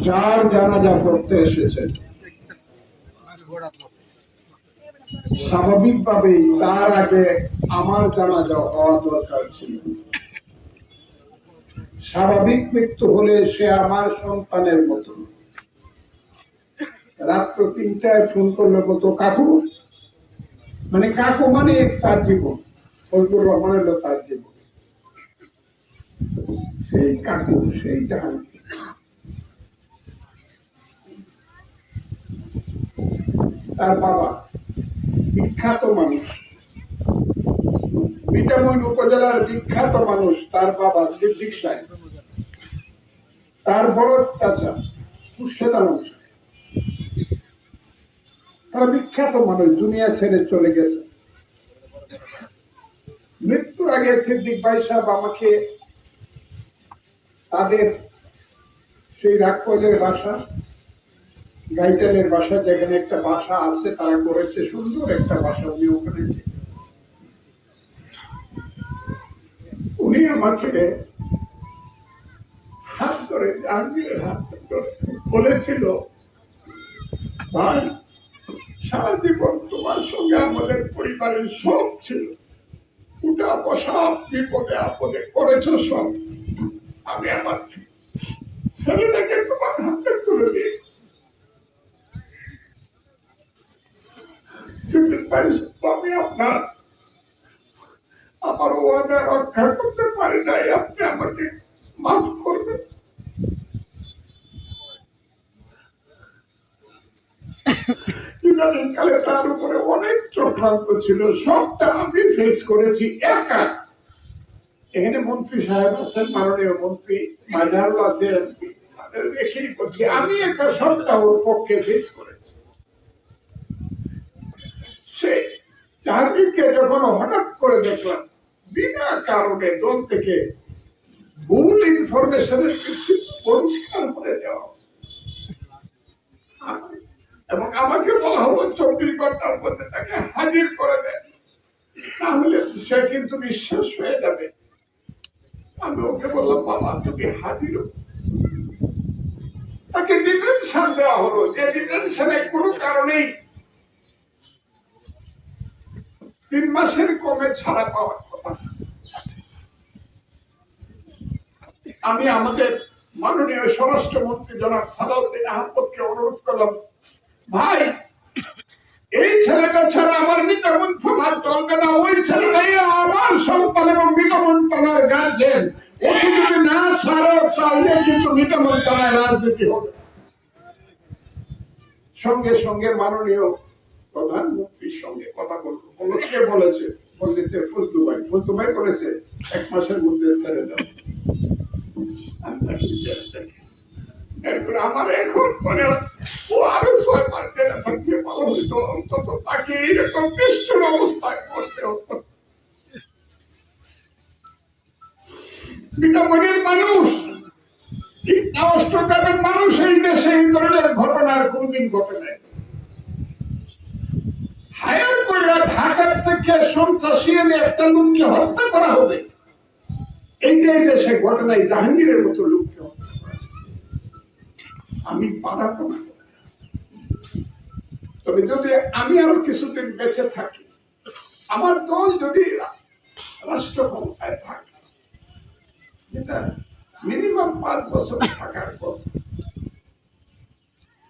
যার জানাজা পড়তে এসেছেন, স্বাভাবিকভাবেই তার আগে আমার জানাজা হওয়া দরকার ছিল। স্বাভাবিক মৃত্যু হলে সে আমার সন্তানের মতো। রাত্র 3টায় ফোন করলে বলতো কাকু, মানে কাকু মানে তার জীবন, ফজলুর রহমান হলো তার জীবন। সেই কাকু, সেই জাহাঙ্গীর। তার বাবা বিখ্যাত মানুষ, মিঠামইন উপজেলার বিখ্যাত মানুষ, তার বাবা সিদ্দিক সাহেব। তার বড় চাচা খুরশেদ আলম সাহেব, তারা বিখ্যাত মানুষ, দুনিয়া ছেড়ে চলে গেছে। মৃত্যুর আগে সিদ্দিক ভাই সাহেব আমাকে তাদের সেই রাগকলের বাসা, গাইটালের বাসা, যেখানে একটা বাসা আছে তারা করেছে, সুন্দর একটা বাসা, উনি ওখানে উনি আমাকে হাত ধরে, জাহাঙ্গীরের হাত ধরে বলেছিল, ভাই সারা জীবন তোমার সঙ্গে আমাদের পরিবারের সব ছিল, উঠা বসা বিপদে আপদে করেছ সব, আমি আমার ছেলেটাকে তোমার হাতে তুলে দিয়ে আমি আমার ওয়াদা রক্ষা করতে পারি নাই, আপনি আমাকে মাফ করবেন। ইদানিংকালে তার উপরে অনেক চক্রান্ত ছিল, সবটা আমি ফেস করেছি একা। এখানে মন্ত্রী সাহেব আছেন, মাননীয় মন্ত্রী মাঝারুল আছেন, রেখেই করছি, আমি একা সবটা ওর পক্ষে ফেস করেছি। সে জাহাঙ্গীরকে যখন হঠাৎ করে দেখলাম বিনা কারণে দল থেকে ভুল ইনফরমেশনের ভিত্তিতে পরিষ্কার করে দেওয়া, এবং আমাকে বলা হলো 24 ঘন্টার মধ্যে তাকে হাজির করে দেন, তাহলে সে কিন্তু বিশ্বাস হয়ে যাবে। আমি ওকে বললাম, বাবা তুমি হাজির। তাকে ডিটেনশন দেওয়া হলো, যে ডিটেনশনে কোনো কারণেই 3 মাসের কমে ছাড়া পাওয়ার কথা। আমি আমাদের মাননীয় স্বরাষ্ট্রমন্ত্রী জনাব সালাউদ্দিন আহমদকে অনুরোধ করলাম, ভাই এই ছেলেটা ছাড়া আমার মিটামন থানার চলবে না, ওই ছেলেটাই আমার সন্তান এবং মিটামন থানার গার্জেন, ওকে যদি না ছাড়ো তাহলে কিন্তু মিটামন থানায় রাজনীতি হবে। সঙ্গে সঙ্গে মাননীয় প্রধানমন্ত্রীর সঙ্গে কথা বলবো, কে বলেছে, বলেছে ফজলু ভাই, ফজলু ভাই বলেছে 1 মাসের মধ্যে ছেড়ে দাও। এরপরে আমার এখন মনে ও আরো 6 মাস জেলে থাকতে ভালো হইতো, অন্তত তাকে এইরকম নিষ্ঠুর অবস্থায় বসতে হতো। মিঠামইনের মানুষ, অষ্টগ্রামের মানুষ এই দেশে এই ধরনের ঘটনার কোনদিন ঘটে নাই। হায়ার করে ঢাকার থেকে সন্ত্রাসী এনে একটা লোককে হত্যা করা হবে, এই যে এই দেশে ঘটনায় জাহাঙ্গীরের মতো লোককে হত্যা করা, আমি পারাবো না। তবে যদি আমি আরো কিছুদিন বেঁচে থাকি, আমার দল যদি রাষ্ট্র ক্ষমতায় থাকে, যেটা মিনিমাম 5 বছর থাকার পর,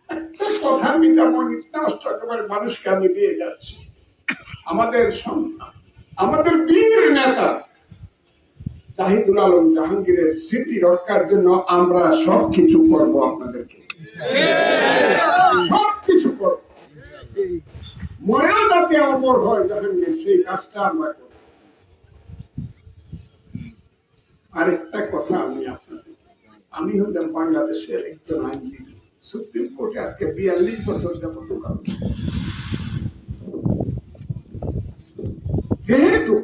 একটা কথা অষ্টগ্রামের মানুষকে আমি দিয়ে যাচ্ছি, আমাদের সন্তান, আমাদের বীর নেতা জাহিদুল আলম জাহাঙ্গীরের স্মৃতি রক্ষার জন্য আমরা সবকিছু করবো, আপনাদেরকে সবকিছু করবো, মরেও যাতে অমর হয় জাহাঙ্গীর, সেই কাজটা আমরা করব। আরেকটা কথা আমি হলাম বাংলাদেশের একজন আইনজীবী, সুপ্রিম কোর্টে আজকে 42 বছর যাবত, যেহেতু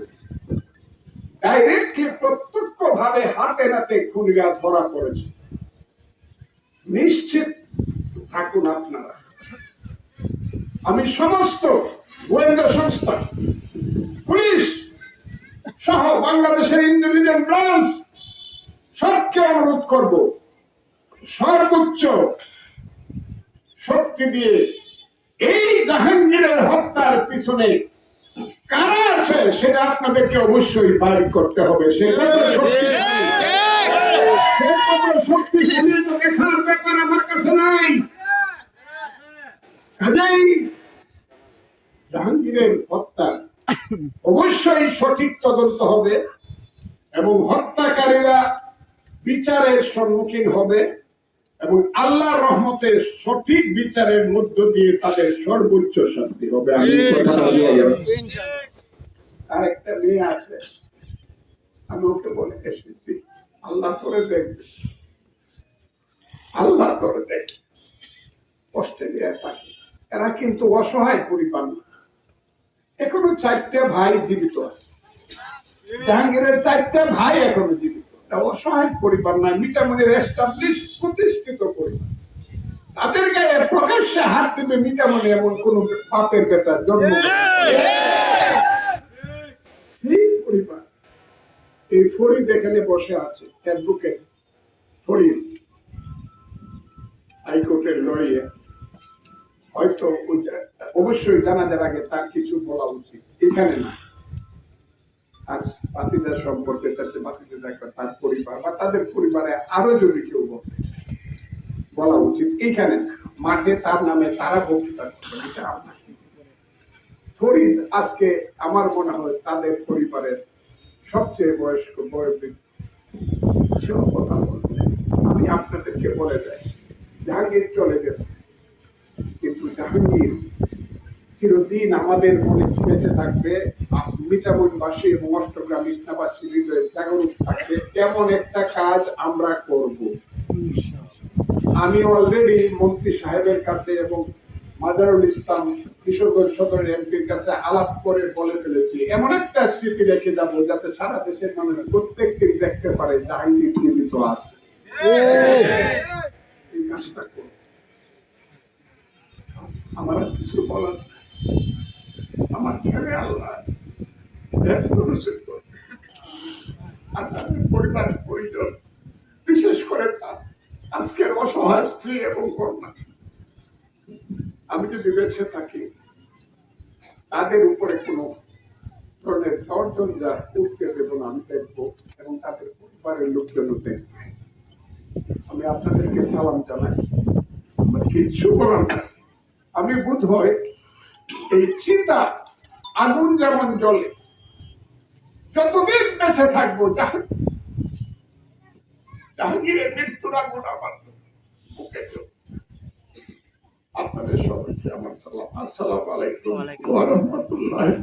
ডাইরেক্টলি প্রত্যক্ষ ভাবে হাতে নাতে খুনিরা ধরা পড়েছে, নিশ্চিত থাকুন আপনারা, আমি সমস্ত গোয়েন্দা সংস্থা, পুলিশ সহ বাংলাদেশের ইন্টেলিজেন্স ব্রাঞ্চ সবকে অনুরোধ করব, সর্বোচ্চ শক্তি দিয়ে এই জাহাঙ্গীরের হত্যার পিছনে কারা আছে সেটা আপনাদেরকে অবশ্যই বাইর করতে হবে। সেটা শক্তিশালী দেখার ব্যাপার আমার কাছে নাই। কাজেই জাহাঙ্গীরের হত্যা অবশ্যই সঠিক তদন্ত হবে এবং হত্যাকারীরা বিচারের সম্মুখীন হবে এবং আল্লাহর রহমতে সঠিক বিচারের মধ্য দিয়ে তাদের সর্বোচ্চ শাস্তি হবে। আমি আরেকটা মেয়ে আছে, আমি ওকে বলে এসেছি আল্লাহ তোরে দেখবে, আল্লাহ তোরে দেখবে। অস্ট্রেলিয়ায় থাকে, এরা কিন্তু অসহায় পরিবার না। এখনো 4টে ভাই জীবিত আছে, জাহাঙ্গীরের 4টে ভাই এখনো জীবিত। অসহায় পরিবার না, মিঠামণির এস্টাবলিশ প্রতিষ্ঠিত পরিবার। তাদের গায়ে প্রকাশ্যে হাত দেবে মিঠামণি এমন কোন পাপের বেটা জন্ম সেই পরিবার। এই ফরিদ এখানে বসে আছে, অ্যাডভোকেট ফরিদ, হাইকোর্টের লয়ার। হয়তো অবশ্যই জানাজার আগে তার কিছু বলা উচিত, এখানে না। আর বাতিদার সম্পর্কে তার পরিবার বা তাদের পরিবারে আরো যদি কেউ বলা উচিত, এখানে না। মাঠে তার নামে তারা বক্তৃতা করবে। ফরিদ আজকে আমার মনে হয় তাদের পরিবারের সবচেয়ে বয়স্ক বয়োবৃদ্ধ। কথা বলতে আমি আপনাদেরকে বলে যাই, জাহাঙ্গীর চলে গেছে, কিন্তু জাহাঙ্গীর চিরদিন আমাদের মনে বেঁচে থাকবে। মিঠামণিবাসী এবং অষ্টগ্রাম ইসলামবাসী হৃদয়ে জাগরুক থাকবে। এমন একটা কাজ আমরা করব। আমি অলরেডি মন্ত্রী সাহেবের কাছে এবং মাজারুল ইসলাম কিশোরগঞ্জ সদরের এমপির কাছে আলাপ করে বলে ফেলেছি, এমন একটা স্মৃতি রেখে যাব যাতে সারা দেশের মানুষ প্রত্যেকদিন দেখতে পারে জাহাঙ্গীর জীবিত আছে। এই কাজটা করব। আমার কিছু বলার, আমার ছেলে আল্লাহ আর তাদের পরিবারের পরিজন, বিশেষ করে আজকের অসহায় স্ত্রী এবং কন্যা, আমি যদি বেঁচে থাকি তাদের উপরে কোন ধরনের দর্জন যা উঠতে দেব না, আমি দেখবো এবং তাদের পরিবারের লোকজন দেখবে। আমি আপনাদেরকে সালাম জানাই, কিচ্ছু বলার না। আমি বোধ হয় এই চিতা আগুন যেমন জ্বলে, যতদিন বেঁচে থাকবো জাহাঙ্গীরের মৃত্যুর আগুন আমার বুকে জ্বলবে। আপনাদের সবাইকে আমার সালাম। আসসালামু আলাইকুম ওয়া রাহমাতুল্লাহি।